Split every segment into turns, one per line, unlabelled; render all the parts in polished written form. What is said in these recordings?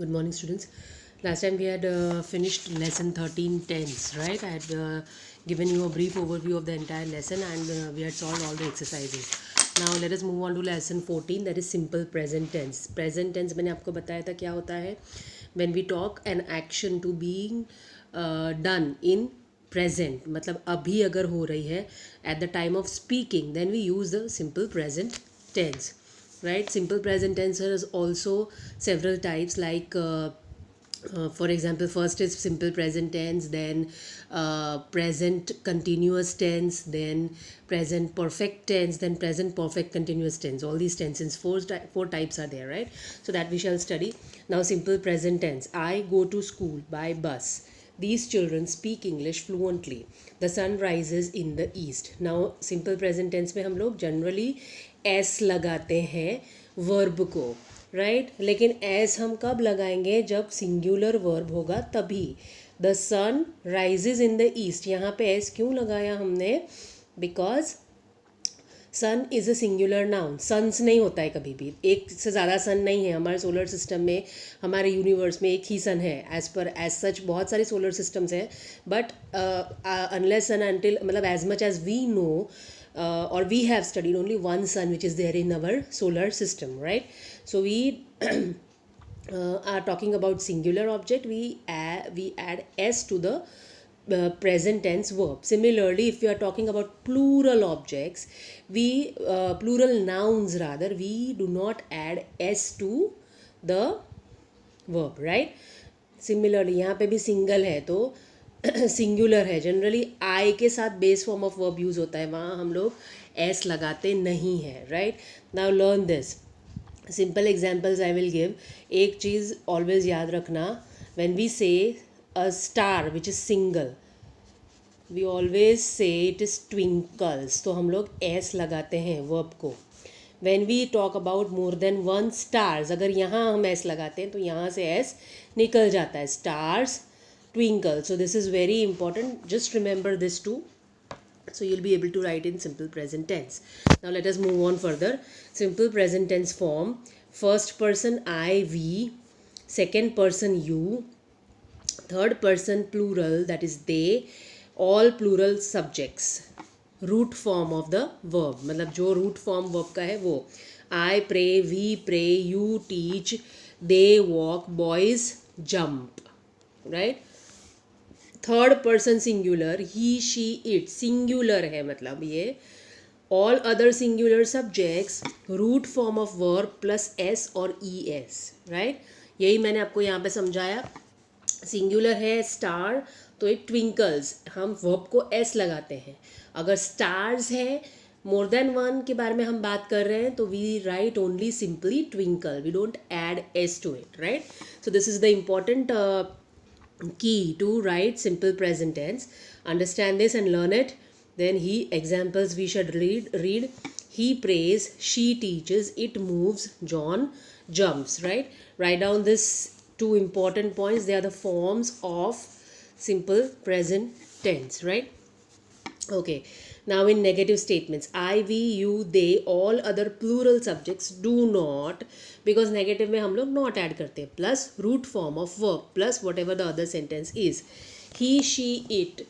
Good morning, students. Last time we had finished lesson 13 tense, right? I had given you a brief overview of the entire lesson and we had solved all the exercises. Now let us move on to lesson 14, that is simple present tense. Present tense मैंने आपको बताया था क्या होता है. When we talk an action to being done in present, मतलब अभी अगर हो रही है at the time of speaking, then we use the simple present tense. Right, simple present tense has also several types, like for example, first is simple present tense, then present continuous tense, then present perfect tense, then present perfect continuous tense. All these tenses, four types are there, right? So that we shall study. Now simple present tense: I go to school by bus. These children speak English fluently. The sun rises in the east. Now simple present tense में हम लोग generally s लगाते हैं verb को, right लेकिन S हम कब लगाएंगे? जब सिंगुलर वर्ब होगा तभी. The sun rises in the east, यहाँ पे एस क्यों लगाया हमने? Because sun is a singular noun. Suns नहीं होता है कभी भी, एक से ज़्यादा सन नहीं है हमारे सोलर सिस्टम में. हमारे यूनिवर्स में एक ही सन है. एज सच बहुत सारे सोलर सिस्टम्स हैं, बट अनलेस एंड अनटिल, मतलब as much as we know or we have studied, only one sun which is there in our solar system, right? So we are talking about singular object. We add s to the present tense verb. Similarly, if we are talking about plural objects, plural nouns rather, we do not add s to the verb, right? Similarly, यहाँ पे भी single है तो singular है, generally I के साथ base form of verb use होता है, वहाँ हम लोग एस लगाते नहीं हैं, right? Now learn this simple examples I will give. एक चीज़ ऑलवेज याद रखना, when we say a star which is single, we always say it is twinkles, तो हम लोग एस लगाते हैं वर्ब को. When we talk about more than one stars, अगर यहाँ हम एस लगाते हैं तो यहाँ से एस निकल जाता है, stars twinkle. So this is very important, just remember this too, so you'll be able to write in simple present tense. Now let us move on further. Simple present tense form: first person I, we; second person you; third person plural, that is they; all plural subjects. Root form of the verb, मतलब जो root form verb का है वो. I pray, we pray, you teach, they walk, boys jump, right? Third person singular, he she it, singular है मतलब ये. All other singular subjects, root form of verb plus S और E S, right? यही मैंने आपको यहाँ पे समझाया. सिंगुलर है स्टार तो इट ट्विंकल्स, हम वर्ब को एस लगाते हैं. अगर स्टार्स है, मोर देन वन के बारे में हम बात कर रहे हैं, तो we write only simply twinkle, we don't add S to it, right? So this is the important key to write simple present tense. Understand this and learn it. Then examples we should read. He prays, she teaches, it moves, John jumps, right? Write down this two important points. They are the forms of simple present tense, right? Okay, now in negative statements, I, we, you, they, all other plural subjects do not, because negative में हम लोग not add करते हैं, plus root form of verb plus whatever the other sentence is. He, she, it,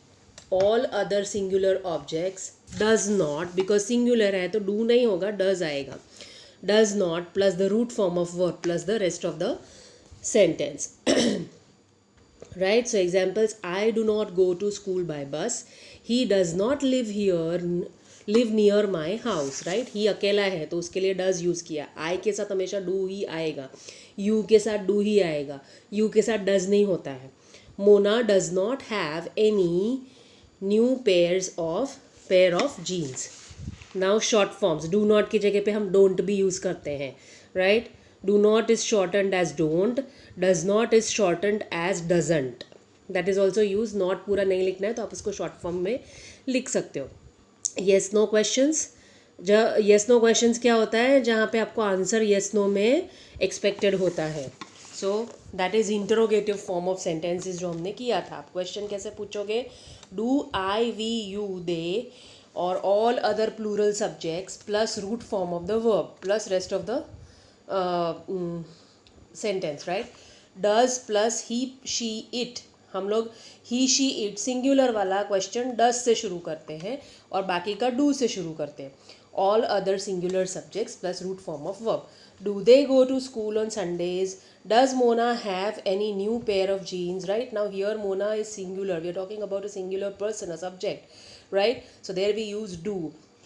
all other singular objects does not, because singular है तो do नहीं होगा, does आएगा. Does not plus the root form of verb plus the rest of the sentence. Right? So examples: I do not go to school by bus. He does not live near my house, right? he अकेला है तो उसके लिए does use किया. I के साथ हमेशा do ही आएगा, you के साथ do ही आएगा, you के साथ does नहीं होता है. Mona does not have any new pair of jeans. Now short forms, do not की जगह पे हम don't भी यूज़ करते हैं, right? Do not is shortened as don't, does not is shortened as doesn't. That is also used. not पूरा नहीं लिखना है तो आप उसको short form में लिख सकते हो. yes no questions, yes no questions क्या होता है? जहाँ पे आपको आंसर yes no में expected होता है. so that is interrogative form of sentences जो हमने किया था. आप क्वेश्चन कैसे पूछोगे? do, I, we, you, they or all other plural subjects plus root form of the verb plus rest of the sentence, right? Does plus he she it, हम लोग ही she it singular वाला question does से शुरू करते हैं और बाकी का डू से शुरू करते हैं. All other singular subjects plus root form of verb. Do they go to school on Sundays? Does Mona have any new pair of jeans? Right now here Mona is singular, we are talking about a singular person, a subject, right? So there we use do.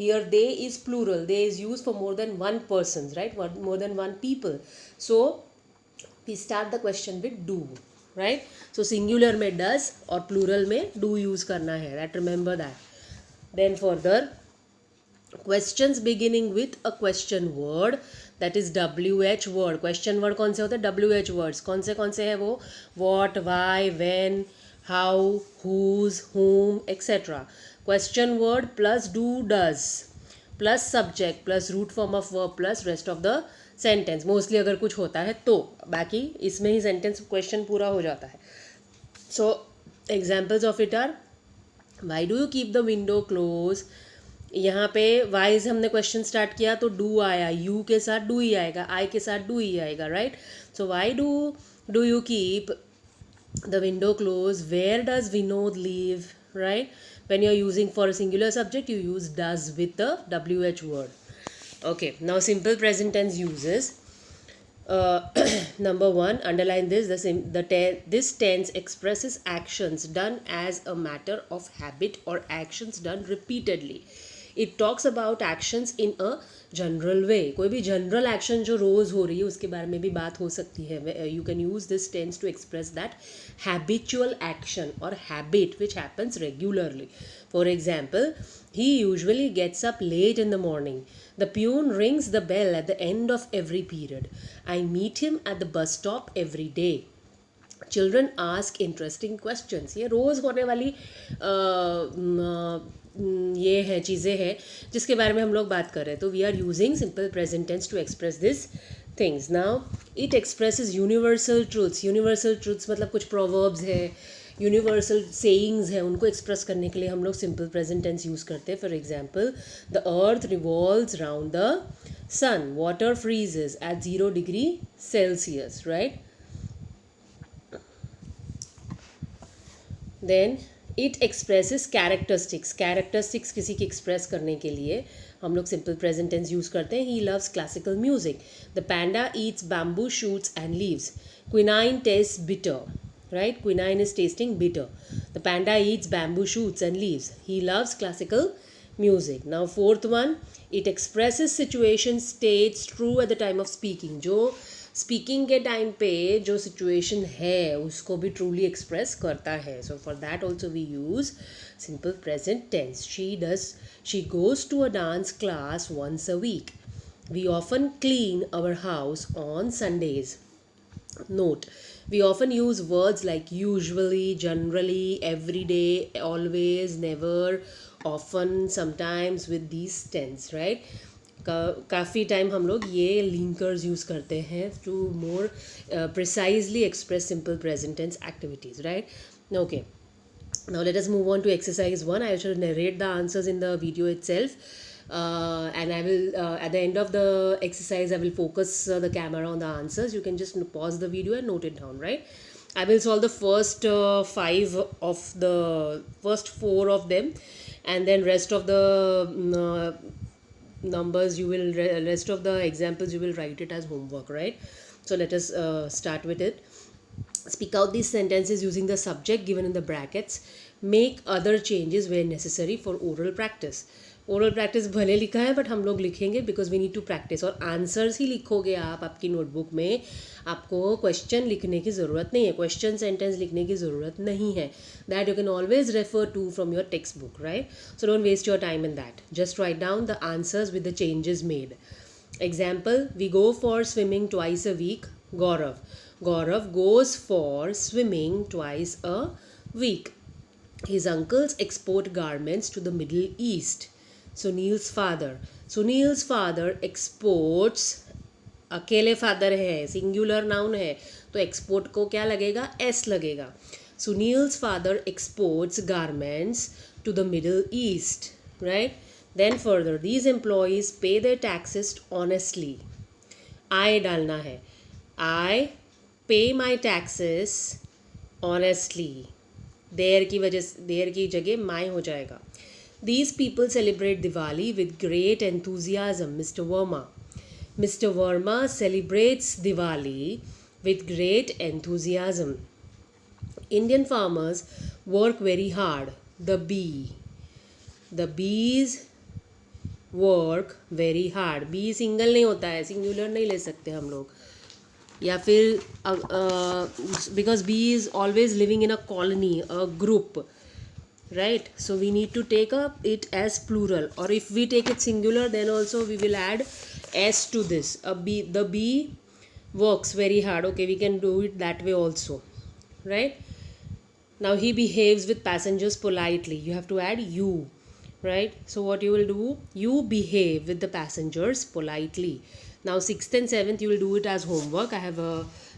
Here they is plural, they is used for more than one persons, right? More than one people. So we start the question with do, right? So singular में does और plural में do use करना है, that remember that. Then further, questions beginning with a question word, that is WH word. Question word कौन से होते हैं? WH words. कौन से है वो? What, why, when, how, whose, whom, etc. Question word plus do, does plus subject plus root form of verb plus rest of the sentence. Mostly अगर कुछ होता है तो, बाकी इसमें ही sentence question पूरा हो जाता है. So examples of it are, why do you keep the window closed? यहाँ पे वाई से हमने क्वेश्चन स्टार्ट किया तो डू आया, यू के साथ डू ही आएगा, आई के साथ डू ही आएगा, right? So why do you keep the window close? Where does Vinod live? Right? When you are using for a singular subject you use does with the WH word. Okay, now simple present tense uses. Number 1, underline this. This tense expresses actions done as a matter of habit or actions done repeatedly. It talks about actions in a general way. कोई भी general action जो रोज़ हो रही है उसके बारे में भी बात हो सकती है. You can use this tense to express that habitual action or habit which happens regularly. For example, he usually gets up late in the morning. The peon rings the bell at the end of every period. I meet him at the bus stop every day. Children ask interesting questions. ये रोज़ होने वाली ये है चीज़ें हैं जिसके बारे में हम लोग बात कर रहे हैं. तो we are using simple present tense to express this things. Now it expresses universal truths. Universal truths मतलब कुछ प्रोवर्ब्स है, यूनिवर्सल सेइंग्स है, उनको एक्सप्रेस करने के लिए हम लोग सिंपल प्रेजेंट टेंस यूज़ करते हैं. For example, the earth revolves round the sun. Water freezes at 0 degree Celsius, right? Then it expresses characteristics. Characteristics किसी की एक्सप्रेस करने के लिए हम लोग सिंपल प्रेजेंट टेंस यूज़ करते हैं. He loves classical music. The panda Yeats bamboo shoots and leaves. Quinine tests bitter. Right? Quinine is tasting bitter. The panda eats bamboo shoots and leaves. He loves classical music. Now fourth one, it expresses situation states true at the time of speaking. जो speaking के time पे जो situation है उसको भी truly express करता है. So for that also we use simple present tense. She goes to a dance class once a week. We often clean our house on Sundays. Note, we often use words like usually, generally, every day, always, never, often, sometimes with these tense, right? काफ़ी time हम लोग ये linkers use करते हैं to more precisely express simple present tense activities, right? Okay, now let us move on to exercise 1. I shall narrate the answers in the video itself. And I will at the end of the exercise I will focus the camera on the answers. You can just pause the video and note it down, right? I will solve the first 4 of them, and then rest of the numbers you will rest of the examples you will write it as homework, right? So let us start with it. Speak out these sentences using the subject given in the brackets. Make other changes where necessary for oral practice. Oral practice भले लिखा है but हम लोग लिखेंगे because we need to practice. और answers ही लिखोगे आप आपकी नोटबुक में, आपको क्वेश्चन लिखने की ज़रूरत नहीं है, क्वेश्चन सेंटेंस लिखने की ज़रूरत नहीं है. That you can always refer to from your text book, right? So don't waste your time in that. Just write down the answers with the changes made. Example, we go for swimming twice a week. Gaurav goes for swimming twice a week. His uncles export garments to the Middle East. Sunil's father exports. अकेले father है, singular noun है, तो export को क्या लगेगा? S लगेगा. Sunil's father exports garments to the Middle East, right? Then further, these employees pay their taxes honestly. I डालना है. I पे माई टैक्सेस ऑनेस्टली, देयर की जगह माई हो जाएगा. These people celebrate Diwali with great enthusiasm, Mr. Verma. Mr. Verma celebrates Diwali with great enthusiasm. Indian farmers work very hard. The bees work very hard. Bee single नहीं होता है, singular नहीं ले सकते हम लोग. या फिर because bee is always living in a colony, a group, right? So we need to take up it as plural, or if we take it singular then also we will add s to this. The bee works very hard. Okay, we can do it that way also, right? Now he behaves with passengers politely. You have to add you, right? So what you will do, you behave with the passengers politely. Now 6th and 7th you will do it as homework. I have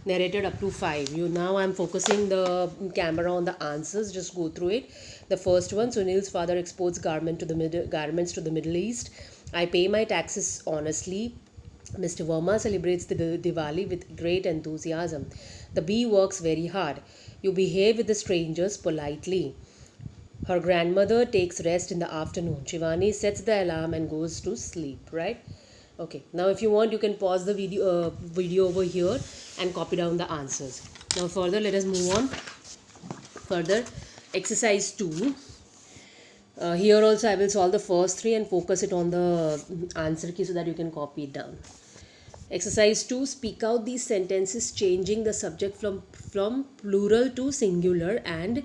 narrated up to 5. Now I'm focusing the camera on the answers. Just go through it. The first one, Sunil's father exports garments to the Middle East. I pay my taxes honestly. Mr. Verma celebrates the Diwali with great enthusiasm. The bee works very hard. You behave with the strangers politely. Her grandmother takes rest in the afternoon. Shivani sets the alarm and goes to sleep, right? Okay, now if you want you can pause the video over here and copy down the answers. Now further let us move on. Further, exercise 2. Here also I will solve the first 3 and focus it on the answer key so that you can copy it down. Exercise 2. Speak out these sentences changing the subject from plural to singular and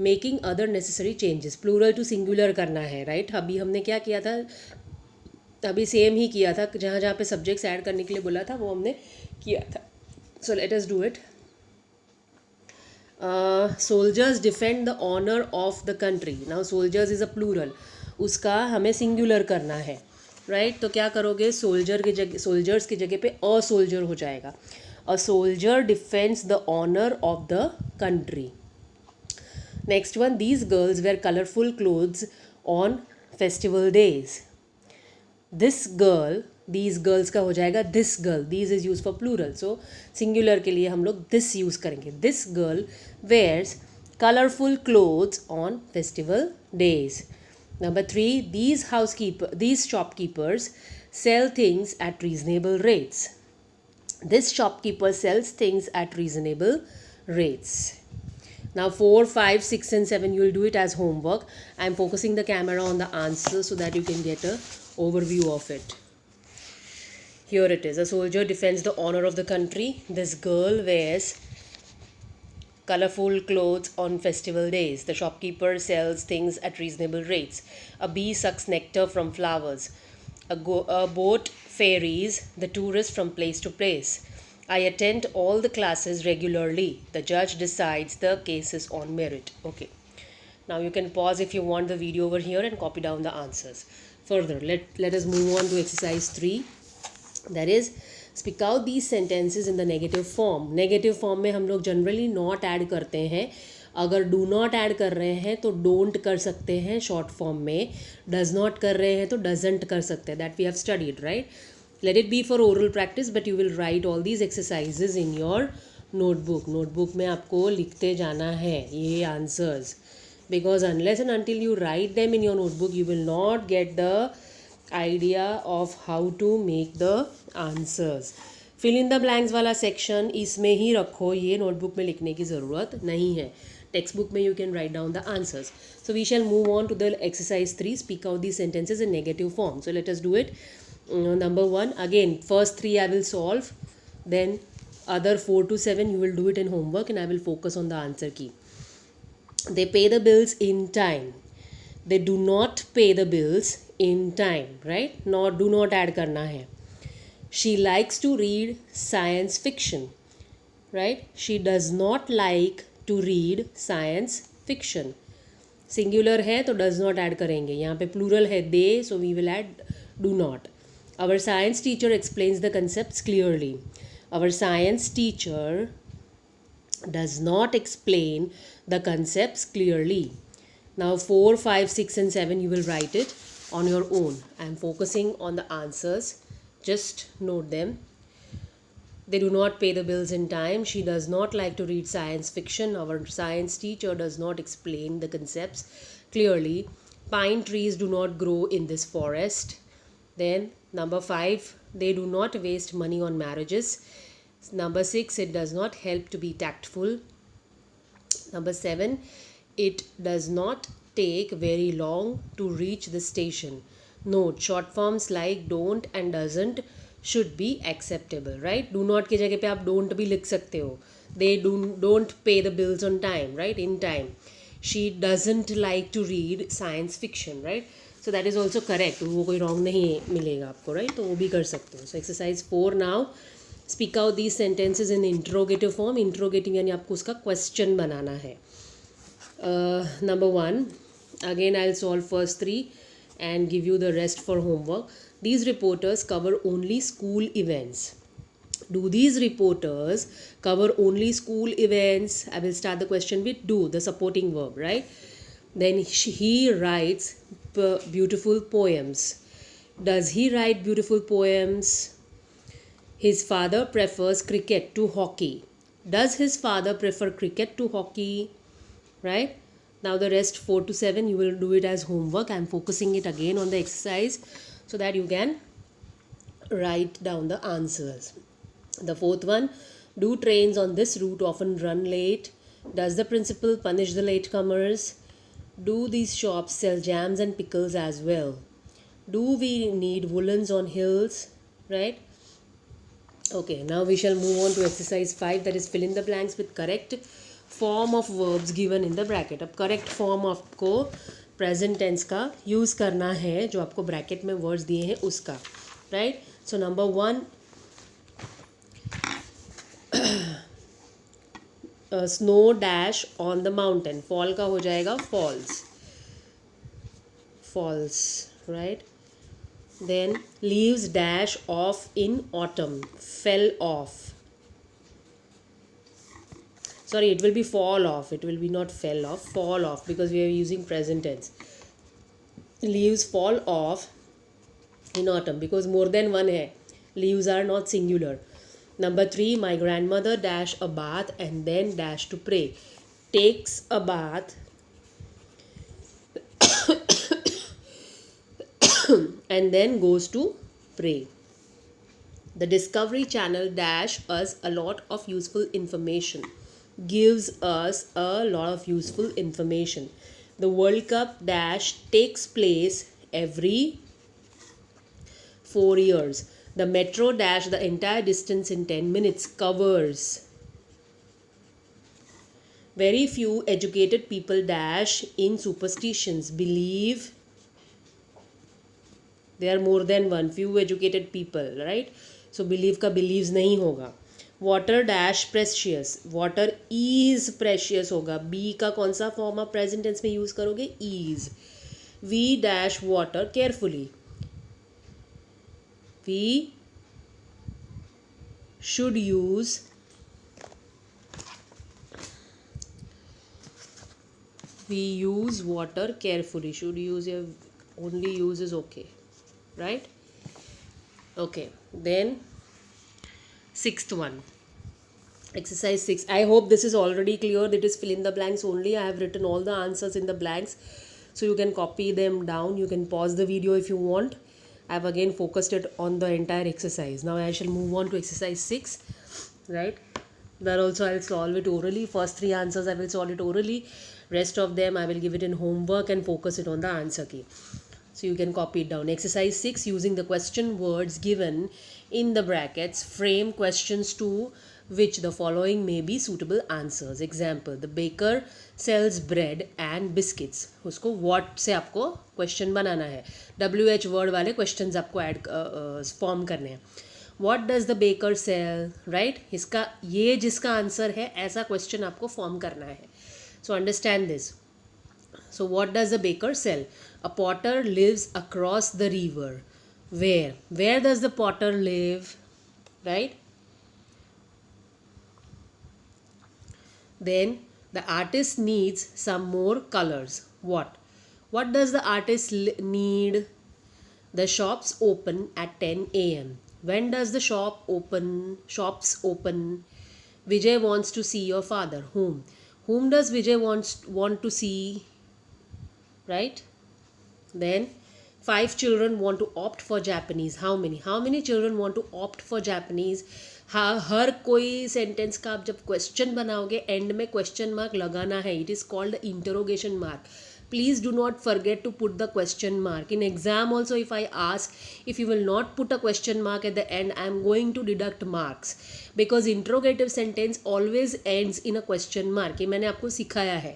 making other necessary changes. Plural to singular करना है, right? अभी हमने क्या किया था, अभी same ही किया था, जहाँ जहाँ पे सब्जेक्ट्स ऐड करने के लिए बोला था वो हमने किया था. So let us do it. Soldiers defend the honour of the country. Now soldiers is a plural, उसका हमें सिंगुलर करना है, राइट? तो क्या करोगे, सोल्जर्स की जगह पे अ सोल्जर हो जाएगा. A soldier defends the honour of the country. Next one, these girls wear colourful clothes on festival days. This girl, these girls का हो जाएगा this girl. These is use for plural, so singular के लिए हम लोग this use करेंगे. This girl wears colourful clothes on festival days. Number 3, these shopkeepers sell things at reasonable rates. This shopkeeper sells things at reasonable rates. Now 4, 5, 6 and 7 you will do it as homework. I am focusing the camera on the answer so that you can get a overview of it. Here it is. A soldier defends the honor of the country. This girl wears colorful clothes on festival days. The shopkeeper sells things at reasonable rates. A bee sucks nectar from flowers. A boat ferries the tourists from place to place. I attend all the classes regularly. The judge decides the cases on merit. Okay. Now you can pause if you want the video over here and copy down the answers. Further, let us move on to exercise 3. That is, speak out these sentences in the negative form. Negative form में हम लोग generally not add करते हैं. अगर do not add कर रहे हैं तो डोंट कर सकते हैं शॉर्ट फॉर्म में. डज नॉट कर रहे हैं तो डजेंट कर सकते हैं. That we have studied, right? Let it be for oral practice, but you will write all these exercises in your notebook. Notebook में आपको लिखते जाना है ये answers, because unless and until you write them in your notebook you will not get the idea of how to make the answers. fill in the blanks वाला section इसमें ही रखो, ये notebook में लिखने की ज़रूरत नहीं है. textbook में you can write down the answers. So we shall move on to the exercise 3. Speak out these sentences in negative form. So let us do it. Number 1, again first 3 I will solve, then other 4 to 7 you will do it in homework and I will focus on the answer key. They pay the bills in time. They do not pay the bills in time, right? Not do not add करना है. She likes to read science fiction, right? She does not like to read science fiction. Singular है तो does not add करेंगे. यहाँ पे plural है they, so we will add do not. Our science teacher explains the concepts clearly. Our science teacher does not explain the concepts clearly. Now 4, 5, 6 and 7 you will write it on your own. I am focusing on the answers. Just note them. They do not pay the bills in time. She does not like to read science fiction. Our science teacher does not explain the concepts clearly. Pine trees do not grow in this forest. Then, number 5, they do not waste money on marriages. Number 6, it does not help to be tactful. Number 7, it does not take very long to reach the station. Note, short forms like don't and doesn't should be acceptable, right? Do not के जगह पे आप don't भी लिख सकते हो. They don't pay the bills on time, right? In time. She doesn't like to read science fiction, right? So that is also correct. वो कोई wrong नहीं मिलेगा आपको, right? तो वो भी कर सकते हो. So exercise 4 now. Speak out these sentences in interrogative form. Interrogating यानी आपको उसका question बनाना है. Number 1. Again I'll solve first 3 and give you the rest for homework. These reporters cover only school events. Do these reporters cover only school events? I will start the question with do, the supporting verb, right? Then he writes beautiful poems. Does he write beautiful poems? His father prefers cricket to hockey. Does his father prefer cricket to hockey? Right? Now the rest 4 to 7 you will do it as homework. I am focusing it again on the exercise so that you can write down the answers. The 4th one, do trains on this route often run late? Does the principal punish the latecomers? Do these shops sell jams and pickles as well? Do we need woolens on hills? Right? Okay, now we shall move on to exercise 5, that is fill in the blanks with correct form of verbs given in the bracket. अब correct form आपको present tense का use करना है जो आपको bracket में words दिए हैं उसका, right? So number 1, snow dash on the mountain. Fall का हो जाएगा falls, right? Then leaves dash off in autumn. Fell off. Sorry, it will be fall off. It will be not fell off. Fall off because we are using present tense. Leaves fall off in autumn because more than one hai. Leaves are not singular. Number 3, my grandmother dash a bath and then dash to pray. Takes a bath and then goes to pray. The Discovery Channel dash us a lot of useful information. Gives us a lot of useful information. The World Cup dash takes place every 4 years. The metro dash the entire distance in 10 minutes. Covers. Very few educated people dash in superstitions. Believe. There are more than one. Few educated people, right? So believe का believes नहीं होगा. Water dash precious. Water is precious होगा. Be का कौन सा form आप present tense में use करोगे? Is. We dash water carefully. We should use water carefully. Should use, only use is okay, right? Okay, then 6th one, exercise 6. I hope this is already clear. That is fill in the blanks only. I have written all the answers in the blanks, so you can copy them down. You can pause the video if you want. I have again focused it on the entire exercise. Now I shall move on to exercise 6, right? That also I will solve it orally. First 3 answers I will solve it orally. Rest of them I will give it in homework and focus it on the answer key. So you can copy it down. Exercise 6, using the question words given in the brackets, frame questions to which the following may be suitable answers. Example, the baker sells bread and biscuits. उसको what से आपको question बनाना है. WH word वाले questions आपको add form करने हैं. What does the baker sell? Right? इसका ये जिसका answer है ऐसा question आपको form करना है. So understand this. So what does the baker sell? A potter lives across the river. Where? Where does the potter live? Right? Then the artist needs some more colors. What? What does the artist need? The shops open at 10 a.m. When does the shops open? Vijay wants to see your father. Whom does Vijay want to see, right? Then 5 children want to opt for Japanese. How many children want to opt for Japanese? हर कोई sentence का आप जब question बनाओगे and में question mark लगाना है. It is called the interrogation mark. Please do not forget to put the question mark. In exam also, if I ask, if you will not put a question mark at the end, I am going to deduct marks, because interrogative sentence always ends in a question mark. ये मैंने आपको सिखाया है.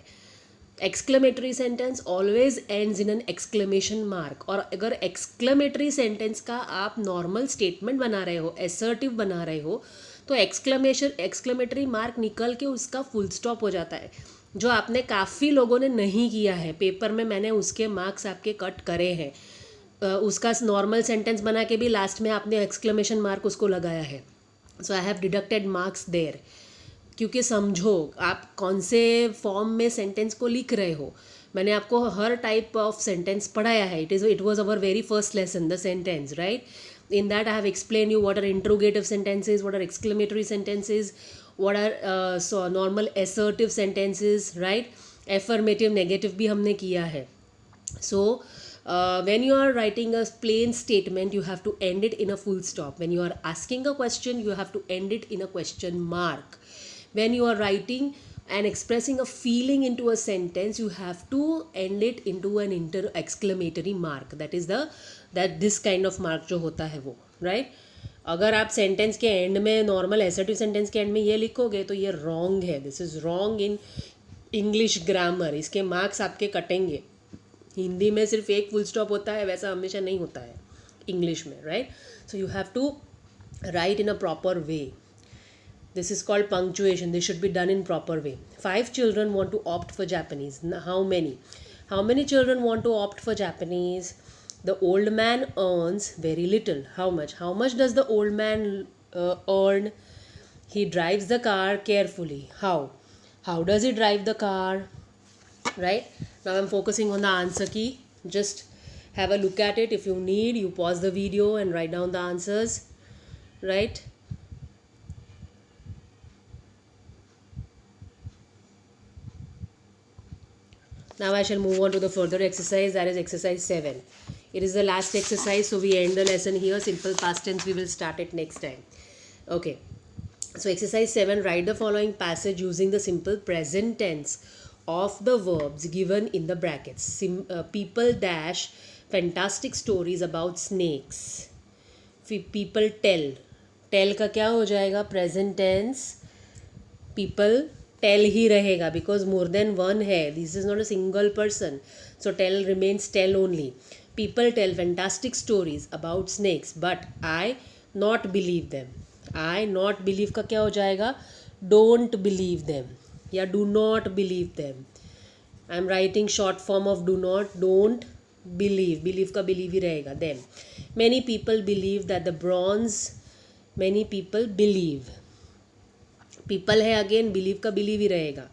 Exclamatory sentence always ends in an exclamation mark. और अगर exclamatory sentence का आप normal statement बना रहे हो, असर्टिव बना रहे हो, तो एक्सक्लेमेटरी मार्क निकल के उसका फुल स्टॉप हो जाता है, जो आपने काफ़ी लोगों ने नहीं किया है. पेपर में मैंने उसके मार्क्स आपके कट करे हैं. उसका नॉर्मल सेंटेंस बना के भी लास्ट में आपने एक्सक्लेमेशन मार्क उसको लगाया है. So I have deducted marks there. क्योंकि समझो आप कौन से फॉर्म में सेंटेंस को लिख रहे हो. मैंने आपको हर टाइप ऑफ सेंटेंस पढ़ाया है. It was our very first lesson, the sentence, right? In that I have explained you what are interrogative sentences, what are exclamatory sentences, what are normal assertive sentences, right? Affirmative, negative भी हमने किया है. So when you are writing a plain statement, you have to end it in a full stop. When you are asking a question, you have to end it in a question mark. When you are writing and expressing a feeling into a sentence, you have to end it into an exclamatory mark. That this kind of mark जो होता है वो, right? अगर आप sentence के and में, normal assertive sentence के and में ये लिखोगे तो ये रॉन्ग है. This is wrong in English grammar. इसके मार्क्स आपके कटेंगे. हिंदी में सिर्फ एक फुल स्टॉप होता है, वैसा हमेशा नहीं होता है इंग्लिश में, right? So you have to write in a proper way. This is called punctuation. This should be done in proper way. 5 children want to opt for Japanese. How many? How many children want to opt for Japanese? The old man earns very little. How much? How much does the old man earn? He drives the car carefully. How? How does he drive the car? Right? Now I'm focusing on the answer key. Just have a look at it. If you need, you pause the video and write down the answers. Right? Now I shall move on to the further exercise, that is exercise 7. It is the last exercise, so we end the lesson here. Simple past tense, we will start it next time. Okay. So exercise 7, write the following passage using the simple present tense of the verbs given in the brackets. People dash fantastic stories about snakes. People tell. Tell का क्या हो जाएगा? Present tense. People tell ही रहेगा, because more than one है. This is not a single person, so tell remains tell only. People tell fantastic stories about snakes, but I not believe them. I not believe का क्या हो जाएगा? Don't believe them या do not believe them. I am writing short form of do not. Don't believe, believe का believe ही रहेगा. Them. Many people believe that the bronze. Many people believe, people है again, believe का believe ही रहेगा.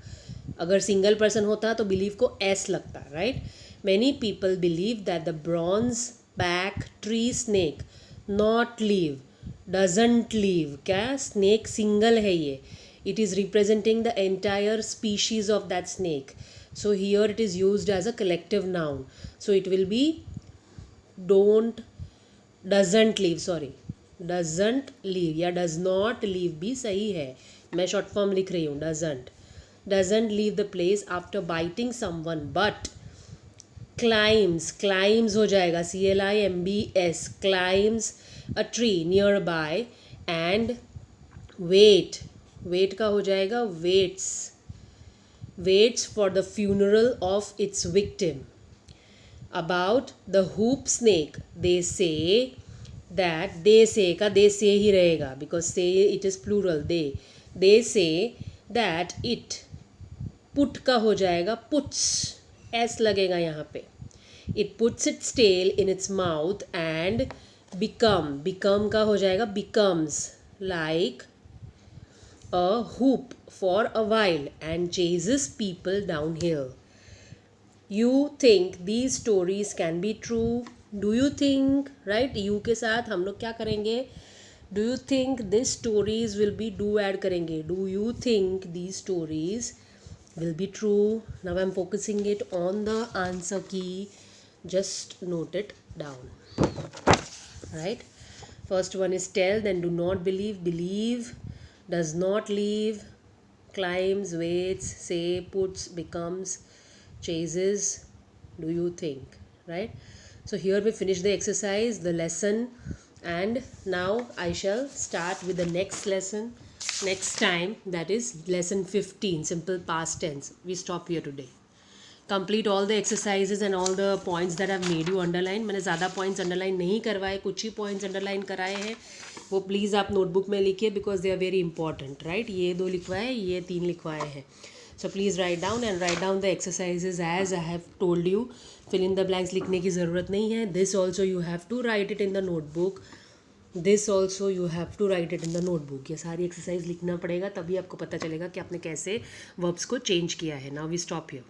अगर single person होता तो बिलीव को एस लगता, right? Many people believe that the bronze back tree snake not live, doesn't live. क्या? स्नेक सिंगल है ये. It is representing the entire species of that snake. So here it is used as a collective noun. So it will be don't, doesn't live, sorry, doesn't live या does not live भी सही है. मैं short form लिख रही हूँ. Doesn't live the place after biting someone, but climbs हो जाएगा. CLIMBS, climbs a tree nearby. And wait का हो जाएगा waits for the funeral of its victim. About the hoop snake they say that, दे से का दे से ही रहेगा, because say it is plural. they say that it, put का हो जाएगा puts, s लगेगा यहाँ पे. it puts its tail in its mouth and become का हो जाएगा becomes, like a hoop for a while and chases people downhill. You think these stories can be true? Do you think, right? you के साथ हम लोग क्या करेंगे? Do you think this stories will be do add करेंगे, do you think these stories will be true. Now I'm focusing it on the answer key. Just note it down. Right? First one is tell, then do not believe, believe, does not leave, climbs, waits, say, puts, becomes, chases, do you think? Right? So here we finish the exercise, the lesson, and now I shall start with the next lesson next time, that is lesson 15, simple past tense. We stop here today. Complete all the exercises and all the points that I've made you underline. मैंने ज़्यादा points underline नहीं करवाए, कुछ ही points underline कराए हैं, वो please आप notebook में लिखिए because they are very important, right? ये 2 लिखवाए, ये 3 लिखवाए हैं. So please write down and write down the exercises as I have told you. Fill in the blanks लिखने की ज़रूरत नहीं है. This also you have to write it in the notebook. This also you have to write it in the notebook. ये सारी exercise लिखना पड़ेगा, तभी आपको पता चलेगा कि आपने कैसे वर्ब्स को चेंज किया है. Now we stop here.